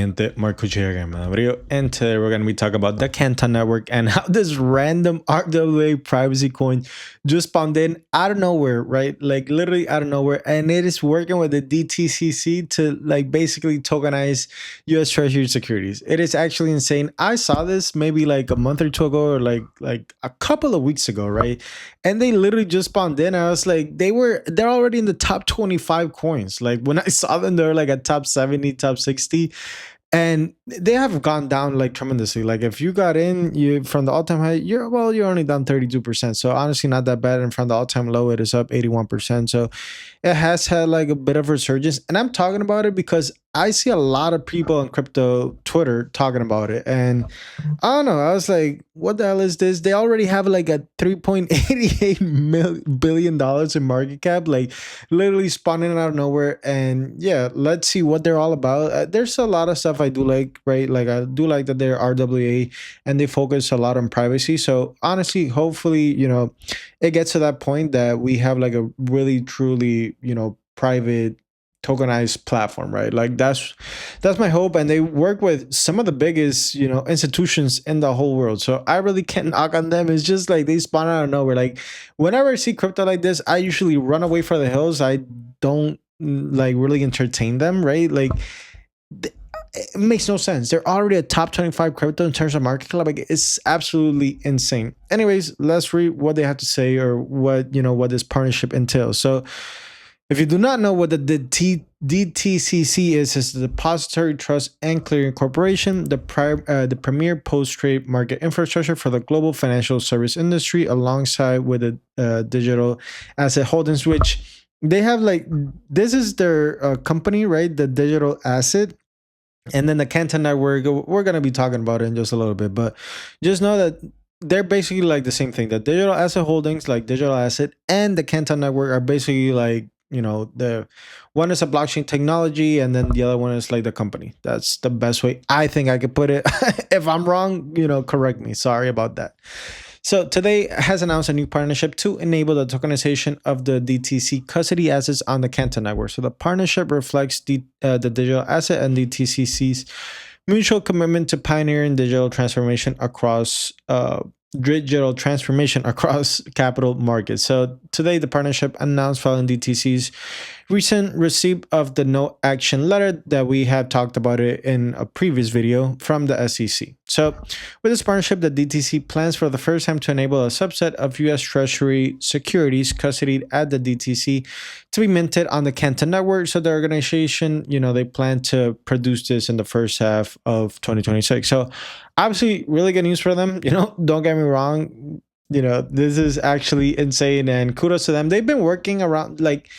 gente? Marco here in my video, and today we're going to be talking about the Canton Network and how this random RWA privacy coin just spawned in out of nowhere, right? Like literally out of nowhere, and it is working with the DTCC to like basically tokenize US Treasury securities. It is actually insane. I saw this maybe like a month or two ago, or like a couple of weeks ago, right? And they literally just spawned in. I was like, they're already in the top 25 coins. Like when I saw them, they're like a top 70, top 60. And they have gone down like tremendously. Like if you got in you from the all-time high, you're only down 32%. So honestly, not that bad. And from the all-time low, it is up 81%. So it has had like a bit of resurgence. And I'm talking about it because I see a lot of people on crypto Twitter talking about it. And I don't know, I was like, what the hell is this? They already have like a $3.88 billion in market cap, like literally spawning out of nowhere. And yeah, let's see what they're all about. There's a lot of stuff I do like, right? Like I do like that they're RWA and they focus a lot on privacy. So honestly, hopefully, it gets to that point that we have like a really truly, private tokenized platform, right? Like that's my hope. And they work with some of the biggest institutions in the whole world, so I really can't knock on them. It's just like they spawn out of nowhere. Like whenever I see crypto like this, I usually run away for the hills. I don't like really entertain them, right? Like it makes no sense. They're already a top 25 crypto in terms of market cap. Like it's absolutely insane. Anyways, let's read what they have to say, or what this partnership entails. So if you do not know what the DTCC is, it's the Depository Trust and Clearing Corporation, the premier post-trade market infrastructure for the global financial service industry, alongside with the digital asset holdings, which they have like, this is their company, right? The digital asset. And then the Canton Network, we're going to be talking about it in just a little bit, but just know that they're basically like the same thing. The digital asset holdings, like digital asset, and the Canton Network are basically like, the one is a blockchain technology, and then the other one is like the company. That's the best way I think I could put it. If I'm wrong, correct me. Sorry about that. So today has announced a new partnership to enable the tokenization of the DTC custody assets on the Canton Network. So the partnership reflects the digital asset and DTCC's mutual commitment to pioneering digital transformation across capital markets. So today, the partnership announced following DTC's recent receipt of the no action letter that we have talked about it in a previous video from the SEC. So with this partnership, the DTC plans for the first time to enable a subset of US Treasury securities custodied at the DTC to be minted on the Canton Network. So the organization, they plan to produce this in the first half of 2026. So obviously really good news for them. Don't get me wrong. This is actually insane, and kudos to them. They've been working around, like,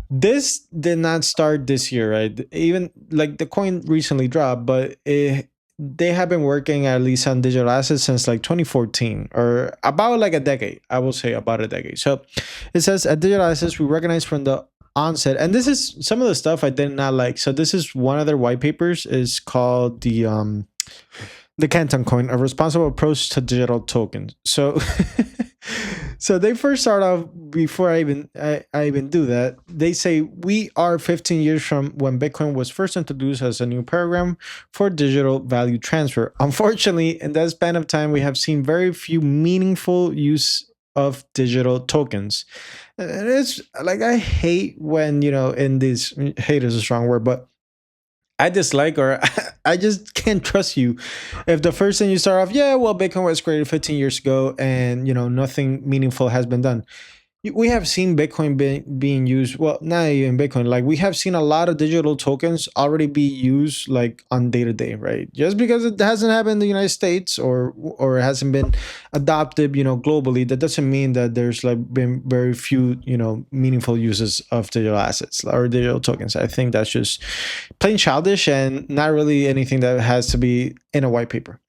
this did not start this year, right? Even like the coin recently dropped, but they have been working at least on digital assets since like 2014, or about like a decade. I will say about a decade. So it says at digital assets, we recognize from the onset, and this is some of the stuff I did not like. So this is one of their white papers, is called the Canton Coin, a responsible approach to digital tokens. So so they first start off, before I even do that, they say we are 15 years from when Bitcoin was first introduced as a new program for digital value transfer. Unfortunately, in that span of time, we have seen very few meaningful use of digital tokens. And it's like, I hate when, in this, hate is a strong word, but I dislike, or I just can't trust you if the first thing you start off, Bitcoin was created 15 years ago and, nothing meaningful has been done. We have seen Bitcoin being used, well, not even Bitcoin, like we have seen a lot of digital tokens already be used like on day to day, right? Just because it hasn't happened in the United States, or it hasn't been adopted, globally, that doesn't mean that there's like been very few, meaningful uses of digital assets or digital tokens. I think that's just plain childish and not really anything that has to be in a white paper.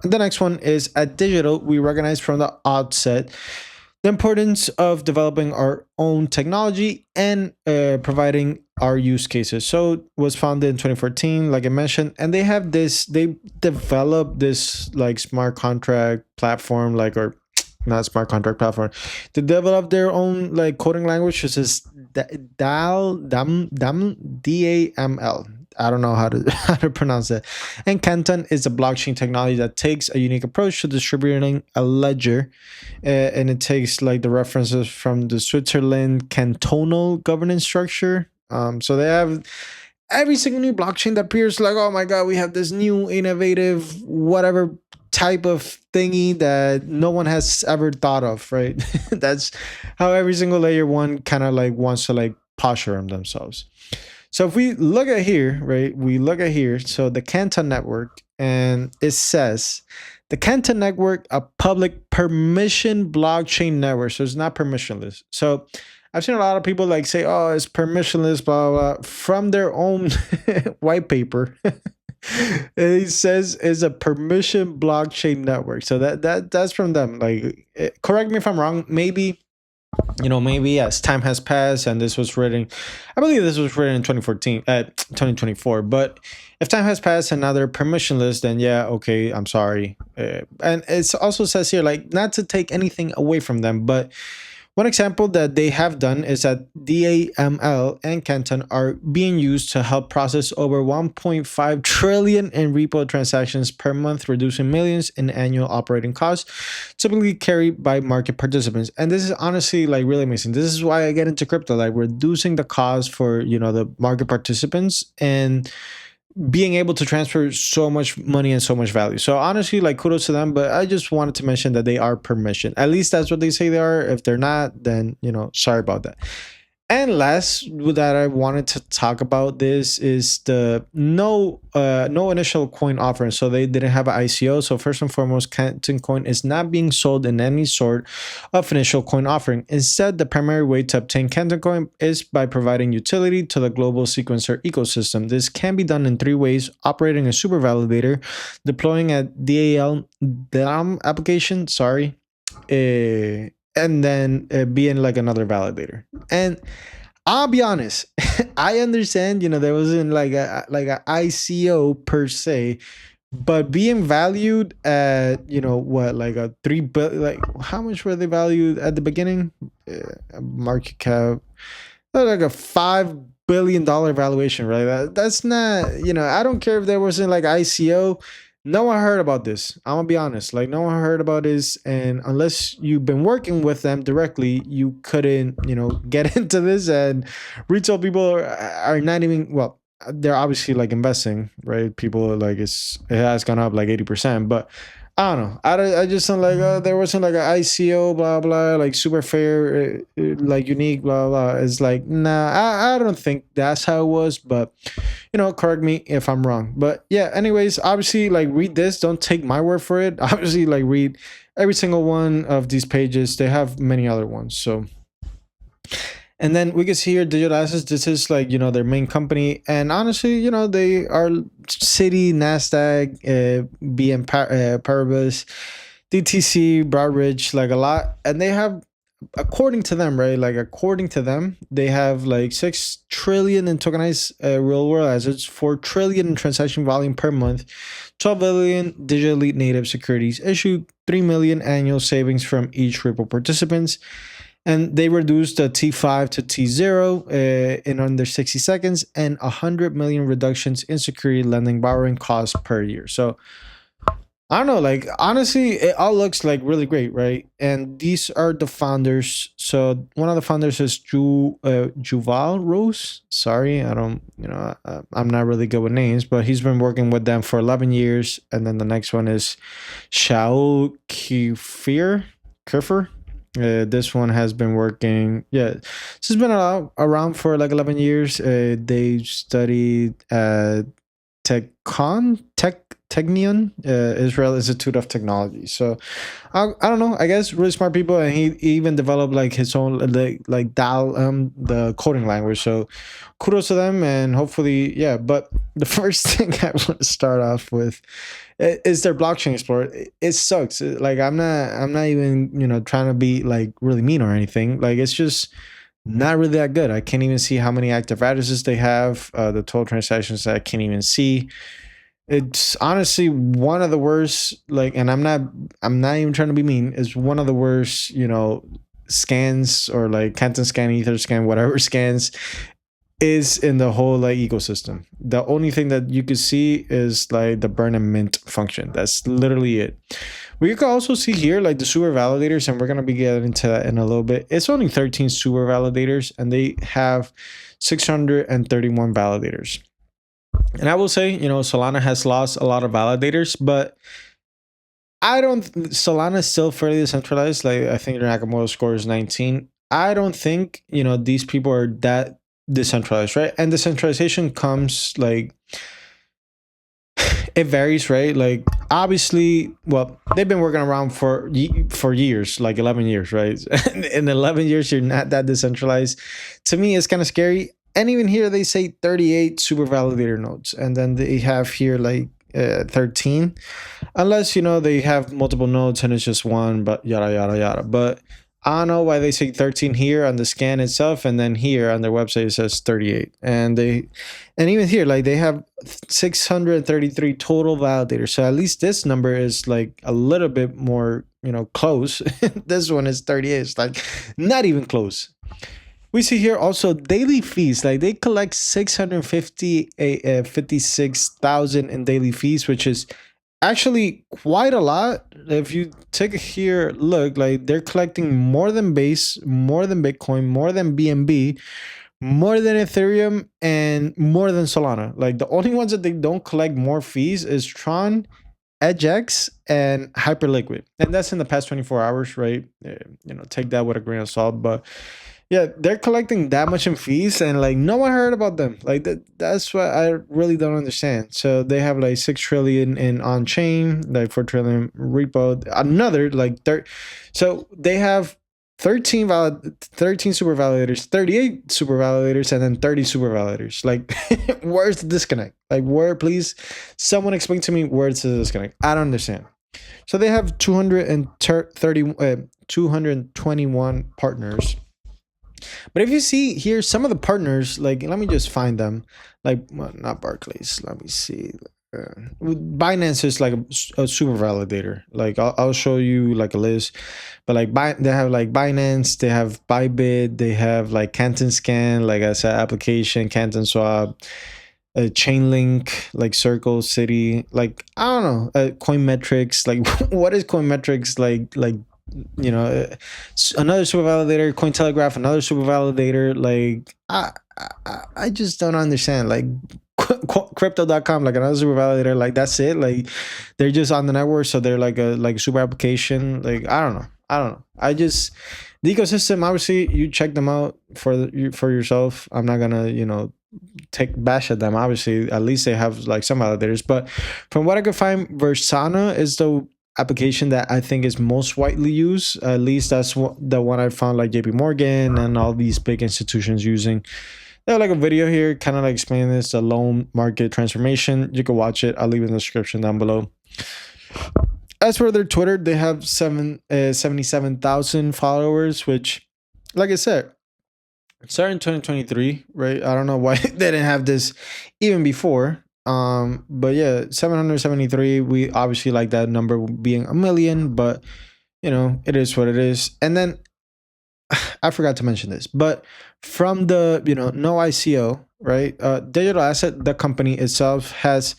The next one is, at digital, we recognize from the outset the importance of developing our own technology and providing our use cases. So it was founded in 2014, like I mentioned, and they developed this like smart contract platform, like, or not smart contract platform. They developed their own like coding language, which is DAML. I don't know how to how to pronounce it. And Canton is a blockchain technology that takes a unique approach to distributing a ledger, and it takes like the references from the Switzerland cantonal governance structure. So they have every single new blockchain that appears, like, oh my god, we have this new innovative whatever type of thingy that no one has ever thought of, right? That's how every single layer one kind of like wants to like posture themselves. So if we look at here, right, we look at here, so the Canton Network, and it says the Canton Network, a public permission blockchain network. So it's not permissionless. So I've seen a lot of people like say, oh, it's permissionless, blah, blah, blah, from their own white paper. It says it's a permission blockchain network. So that's from them. Like, correct me if I'm wrong. Maybe, maybe as time has passed and this was written, I believe this was written in 2024. But if time has passed and now they're permissionless, then yeah, okay, I'm sorry. And it also says here, like, not to take anything away from them, but one example that they have done is that DAML and Canton are being used to help process over 1.5 trillion in repo transactions per month, reducing millions in annual operating costs, typically carried by market participants. And this is honestly like really amazing. This is why I get into crypto, like reducing the cost for, the market participants and being able to transfer so much money and so much value. So honestly, like, kudos to them, but I just wanted to mention that they are permission. At least that's what they say they are. If they're not, then, sorry about that. And last that I wanted to talk about this is the no initial coin offering. So they didn't have an ICO. So first and foremost, Canton Coin is not being sold in any sort of initial coin offering. Instead, the primary way to obtain Canton Coin is by providing utility to the global sequencer ecosystem. This can be done in 3 ways: operating a super validator, deploying a DAM application, and then being like another validator. And I'll be honest, I understand, there wasn't like a ICO per se, but being valued at, like a 3 billion, like how much were they valued at the beginning? Market cap, like a $5 billion valuation, right? That's not, I don't care if there wasn't like ICO. No one heard about this. I'm gonna be honest. Like, no one heard about this, and unless you've been working with them directly, you couldn't, get into this. And retail people are not even, well, they're obviously like investing, right? People like it has gone up like 80%, but I don't know. I just don't like, there wasn't like an ICO, blah, blah, like super fair, like unique, blah, blah. It's like, nah, I don't think that's how it was, but, correct me if I'm wrong. But yeah, anyways, obviously, like, read this. Don't take my word for it. Obviously, like, read every single one of these pages. They have many other ones. So, and then we can see here digital assets. This is like, their main company. And honestly, they are Citi, NASDAQ, BN Paribas, DTC, Broadridge, like a lot. And they have, according to them, right? Like, according to them, they have like 6 trillion in tokenized real world assets, 4 trillion in transaction volume per month, 12 billion digitally native securities issued, 3 million annual savings from each repo participants. And they reduced the T5 to T0 in under 60 seconds, and 100 million reductions in security lending borrowing costs per year. So I don't know, like, honestly, it all looks like really great, right? And these are the founders. So one of the founders is Juval Rose. Sorry, I don't, I'm not really good with names, but he's been working with them for 11 years. And then the next one is Shaul Kifir. This one has been working. Yeah, this has been around for like 11 years. They studied at Technion, Israel Institute of Technology. So I don't know. I guess really smart people, and he even developed like his own like DAL, the coding language. So kudos to them, and hopefully, yeah. But the first thing I want to start off with is their blockchain explorer. It sucks. Like, I'm not even trying to be like really mean or anything. Like, it's just not really that good. I can't even see how many active addresses they have. The total transactions I can't even see. It's honestly one of the worst, like, and I'm not even trying to be mean. It's one of the worst, scans, or like Canton scan, Ether scan, whatever scans is in the whole like ecosystem. The only thing that you could see is like the burn and mint function. That's literally it. We can also see here like the super validators, and we're gonna be getting into that in a little bit. It's only 13 super validators, and they have 631 validators. And I will say, you know, Solana has lost a lot of validators, but Solana is still fairly decentralized. Like I think their Nakamoto score is 19. I don't think, you know, these people are that decentralized, right? And decentralization comes like, it varies, right? Like obviously, well, they've been working around for years, like 11 years, right? In 11 years, you're not that decentralized. To me, it's kind of scary. And even here, they say 38 super validator nodes, and then they have here like 13, unless, you know, they have multiple nodes and it's just one, but yada yada yada. But I don't know why they say 13 here on the scan itself, and then here on their website it says 38. And even here, like they have 633 total validators. So at least this number is like a little bit more, you know, close. This one is 38. It's like not even close. We see here also daily fees. Like they collect 56,000 in daily fees, which is actually quite a lot. If you take a here look, like they're collecting more than Base, more than Bitcoin, more than BNB, more than Ethereum, and more than Solana. Like the only ones that they don't collect more fees is Tron, EdgeX, and Hyperliquid, and that's in the past 24 hours, right? You know, take that with a grain of salt, but yeah, they're collecting that much in fees, and like no one heard about them. Like that's what I really don't understand. So they have like 6 trillion in on chain, like 4 trillion repo. Another like so they have 13 super validators, 38 super validators, and then 30 super validators. Like where's the disconnect? Like where, please someone explain to me where's the disconnect? I don't understand. So they have 221 partners. But if you see here, some of the partners, like, let me just find them. Like, well, not Barclays. Let me see. Binance is like a super validator. Like, I'll show you like a list. But like, they have like Binance, they have Bybit, they have like Canton Scan, like I said, application, Canton Swap, Chainlink, like Circle City. Like, I don't know, Coinmetrics. Like, what is Coinmetrics? Like you know, another super validator, Cointelegraph, another super validator. Like I just don't understand. Like crypto.com, like another super validator. Like that's it. Like they're just on the network, so they're like a super application. Like I don't know. I just, the ecosystem, obviously you check them out for yourself. I'm not gonna, you know, bash at them. Obviously, at least they have like some validators. But from what I could find, Versana is the application that I think is most widely used. At least that's the one I found, like JP Morgan and all these big institutions using. They have like a video here kind of like explaining this, the loan market transformation. You can watch it. I'll leave it in the description down below. As for their Twitter, they have 77,000 followers, which, like I said, started in 2023, right? I don't know why they didn't have this even before. But yeah, 773. We obviously like that number being a million, but you know, it is what it is. And then I forgot to mention this, but from the, you know, no ICO, right? Digital Asset, the company itself, has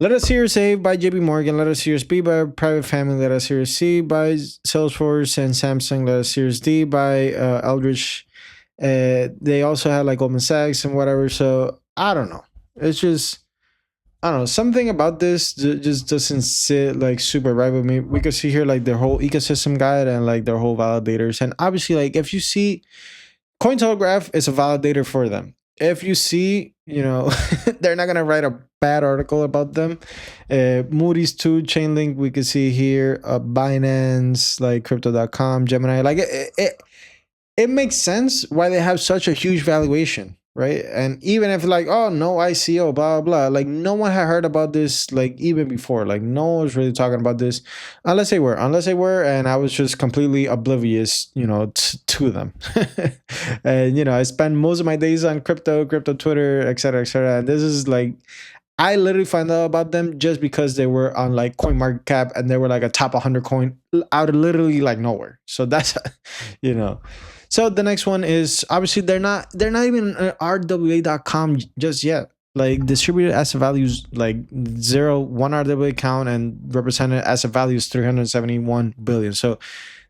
letter Series A by JP Morgan, letter Series B by Private Family, letter Series C by Salesforce and Samsung, letter Series D by Eldridge. They also had like Goldman Sachs and whatever. So I don't know. It's just, I don't know, something about this just doesn't sit like super right with me. We could see here like their whole ecosystem guide and like their whole validators. And obviously, like if you see, Cointelegraph is a validator for them. If you see, you know, they're not going to write a bad article about them. Moody's too, Chainlink, we could see here, Binance, like crypto.com, Gemini. Like it makes sense why they have such a huge valuation, right? And even if like, oh, no ICO, blah, blah, like no one had heard about this, like even before, like no one was really talking about this, unless they were, and I was just completely oblivious, you know, to them. And, you know, I spend most of my days on crypto Twitter, etc., etc. And this is like, I literally found out about them just because they were on like CoinMarketCap and they were like a top 100 coin out of literally like nowhere. So that's, you know. So the next one is obviously they're not even RWA.com just yet. Like distributed asset values like 1 RWA count and represented asset values 371 billion. So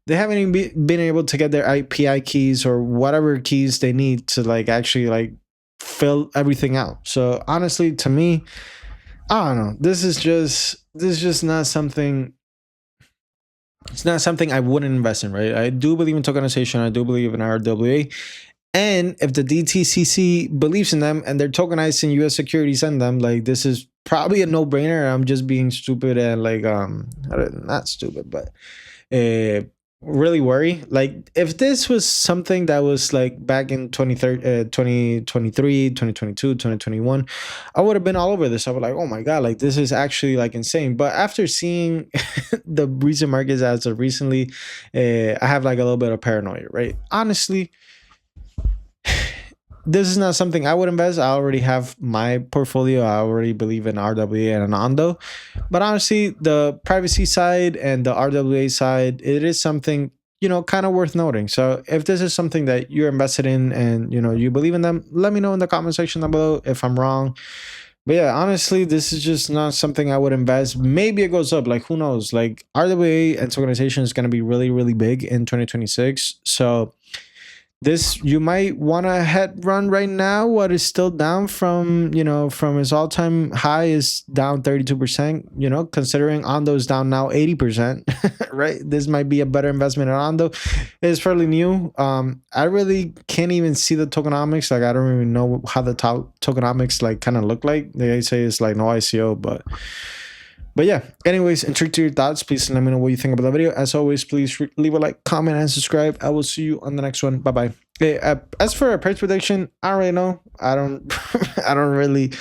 they haven't even been able to get their API keys or whatever keys they need to like actually like fill everything out. So honestly, to me, I don't know. This is just not something. It's not something I wouldn't invest in, right? I do believe in tokenization. I do believe in RWA. And if the DTCC believes in them and they're tokenizing US securities in them, like this is probably a no-brainer. I'm just being stupid and like not stupid, but really worry. Like if this was something that was like back in 2023, 2022, 2021, I would have been all over this. I was like, oh my God, like this is actually like insane. But after seeing the recent markets as of recently, I have like a little bit of paranoia, right? Honestly, this is not something I would invest. I already have my portfolio. I already believe in RWA and Anando. But honestly, the privacy side and the RWA side, it is something, kind of worth noting. So if this is something that you're invested in and, you believe in them, let me know in the comment section down below if I'm wrong. But yeah, honestly, this is just not something I would invest. Maybe it goes up, like who knows? Like RWA and tokenization is going to be really, really big in 2026. So this, you might want to head run right now. What is still down from its all-time high is down 32%, considering Ondo is down now 80%, right? This might be a better investment in Ondo. It's fairly new. I really can't even see the tokenomics. Like, I don't even know how the tokenomics like kind of look like. They say it's like no ICO, but yeah, anyways, intrigued to your thoughts. Please let me know what you think about the video. As always, please leave a like, comment, and subscribe. I will see you on the next one. Bye-bye. Okay, as for a price prediction, I don't really know. I don't I don't really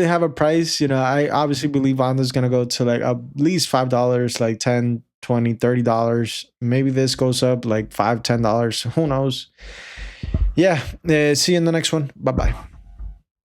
have a price. I obviously believe Ondo's gonna go to like at least $5, like $10, $20, $30. Maybe this goes up like $5, $10. Who knows? Yeah, see you in the next one. Bye-bye.